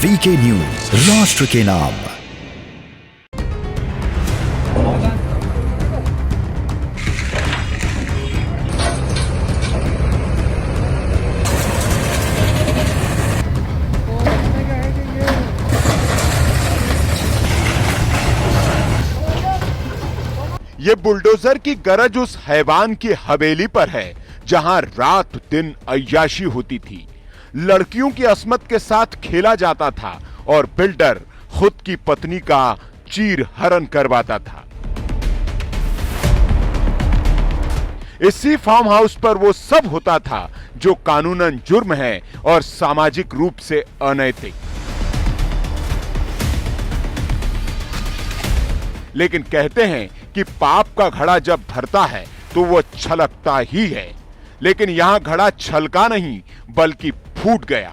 VK news, राष्ट्र के नाम। ये बुलडोजर की गरज उस हैवान की हवेली पर है जहां रात दिन अय्याशी होती थी, लड़कियों की अस्मत के साथ खेला जाता था और बिल्डर खुद की पत्नी का चीर हरण करवाता था। इसी फार्म हाउस पर वो सब होता था जो कानूनन जुर्म है और सामाजिक रूप से अनैतिक। लेकिन कहते हैं कि पाप का घड़ा जब भरता है तो वो छलकता ही है, लेकिन यहां घड़ा छलका नहीं बल्कि फूट गया।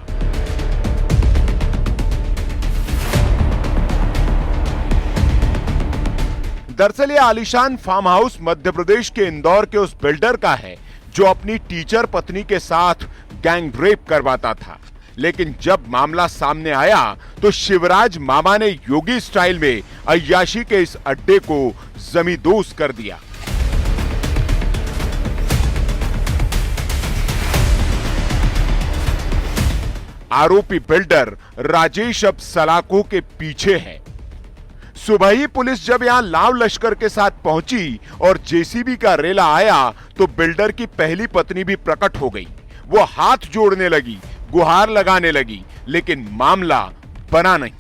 दरअसल ये आलीशान फार्म हाउस मध्य प्रदेश के इंदौर के उस बिल्डर का है जो अपनी टीचर पत्नी के साथ गैंग रेप करवाता था। लेकिन जब मामला सामने आया तो शिवराज मामा ने योगी स्टाइल में अय्याशी के इस अड्डे को जमींदोज कर दिया। आरोपी बिल्डर राजेश अब सलाखों के पीछे है। सुबह ही पुलिस जब यहां लाव लश्कर के साथ पहुंची और जेसीबी का रेला आया तो बिल्डर की पहली पत्नी भी प्रकट हो गई। वो हाथ जोड़ने लगी, गुहार लगाने लगी, लेकिन मामला बना नहीं।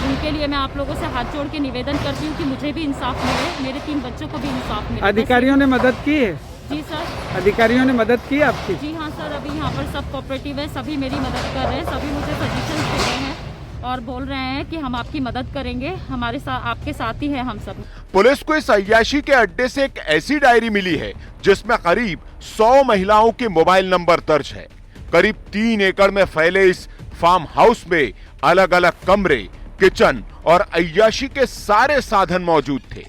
उनके लिए मैं आप लोगों से हाथ जोड़ के निवेदन करती हूँ कि मुझे भी इंसाफ मिले, मेरे 3 बच्चों को भी इंसाफ मिले। अधिकारियों ने मदद की है? जी सर। अधिकारियों ने मदद की आपकी? जी हाँ सर, अभी यहाँ पर सब कोऑपरेटिव है, सभी मेरी मदद कर रहे हैं, सभी मुझे सजेशन दे रहे हैं और बोल रहे हैं कि हम आपकी मदद करेंगे, हमारे साथ आपके साथ ही है हम सब। पुलिस को इस अय्याशी के अड्डे से एक ऐसी डायरी मिली है जिसमें करीब 100 महिलाओं के मोबाइल नंबर दर्ज है। करीब 3 एकड़ में फैले इस फार्म हाउस में अलग अलग कमरे, किचन और अय्याशी के सारे साधन मौजूद थे।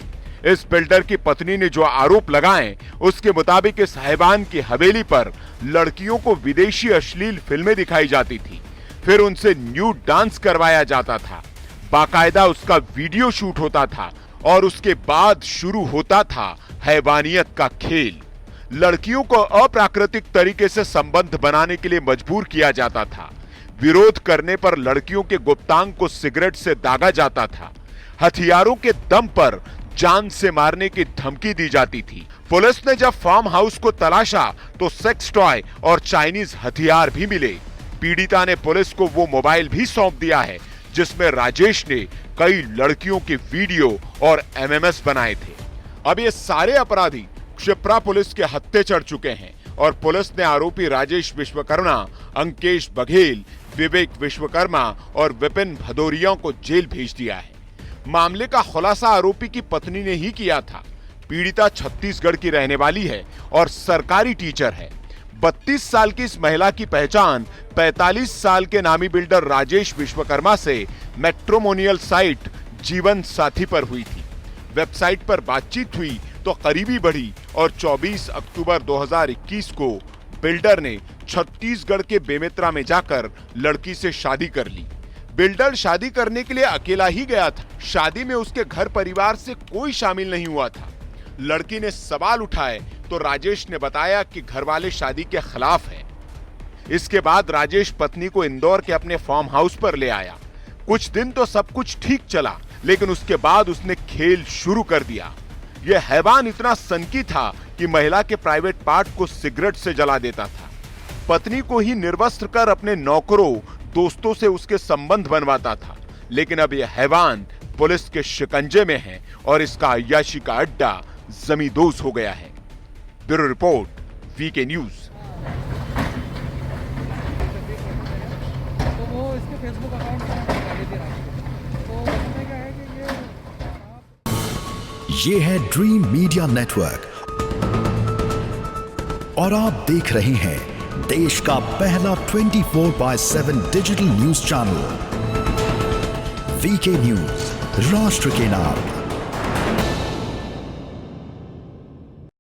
इस बिल्डर की पत्नी ने जो आरोप लगाए उसके मुताबिक इस हैवान की हवेली पर लड़कियों को विदेशी अश्लील फिल्में दिखाई जाती थी, फिर उनसे न्यूड डांस करवाया जाता था, बाकायदा उसका वीडियो शूट होता था और उसके बाद शुरू होता था हैवानियत का खेल। लड़कियों को अप्राकृतिक तरीके से संबंध बनाने के लिए मजबूर किया जाता था। विरोध करने पर लड़कियों के गुप्तांग को सिगरेट से दागा जाता था। हथियारों के दम पर जान से मारने की धमकी दी जाती थी। पुलिस ने जब फार्म हाउस को तलाशा तो सेक्स टॉय और चाइनीज हथियार भी मिले। पीड़िता ने पुलिस को वो मोबाइल भी सौंप दिया है जिसमें राजेश ने कई लड़कियों के वीडियो और एमएमएस बनाए थे। अब ये सारे अपराधी क्षिप्रा पुलिस के हत्थे चढ़ चुके हैं और पुलिस ने आरोपी राजेश विश्वकर्मा, अंकेश बघेल, विवेक विश्वकर्मा और विपिन भदौरिया को जेल भेज दिया है। मामले का खुलासा आरोपी की पत्नी ने ही किया था। पीड़िता छत्तीसगढ़ की रहने वाली है और सरकारी टीचर है। 32 साल की इस महिला की पहचान 45 साल के नामी बिल्डर राजेश विश्वकर्मा से मैट्रिमोनियल साइट जीवन साथी पर हुई थी। वेबसाइट पर बातचीत हुई तो करीबी बढ़ी और 24 अक्टूबर 2021 को बिल्डर ने छत्तीसगढ़ के बेमेतरा में जाकर लड़की से शादी कर ली। बिल्डर शादी करने के लिए अकेला ही गया था। शादी में उसके घर परिवार से कोई शामिल नहीं हुआ था। लड़की ने सवाल उठाए तो राजेश ने बताया कि घरवाले शादी के खिलाफ हैं। इसके बाद राजेश पत्नी को इंदौर के अपने फार्म हाउस पर ले आया। कुछ दिन तो सब कुछ ठीक चला, लेकिन उसके बाद उसने खेल शुरू कर दिया। यह हैवान इतना सनकी था कि महिला के प्राइवेट पार्ट को सिगरेट से जला देता था। पत्नी को ही निर्वस्त्र कर अपने नौकरों, दोस्तों से उसके संबंध बनवाता था। लेकिन अब यह हैवान पुलिस के शिकंजे में है और इसका अय्याशी का अड्डा जमींदोज हो गया है। Bureau report, VK news. तो वो इसके फेसबुक अकाउंट ये है ड्रीम मीडिया नेटवर्क और आप देख रहे हैं देश का पहला 24/7 digital news channel VK news, राष्ट्र के नाम।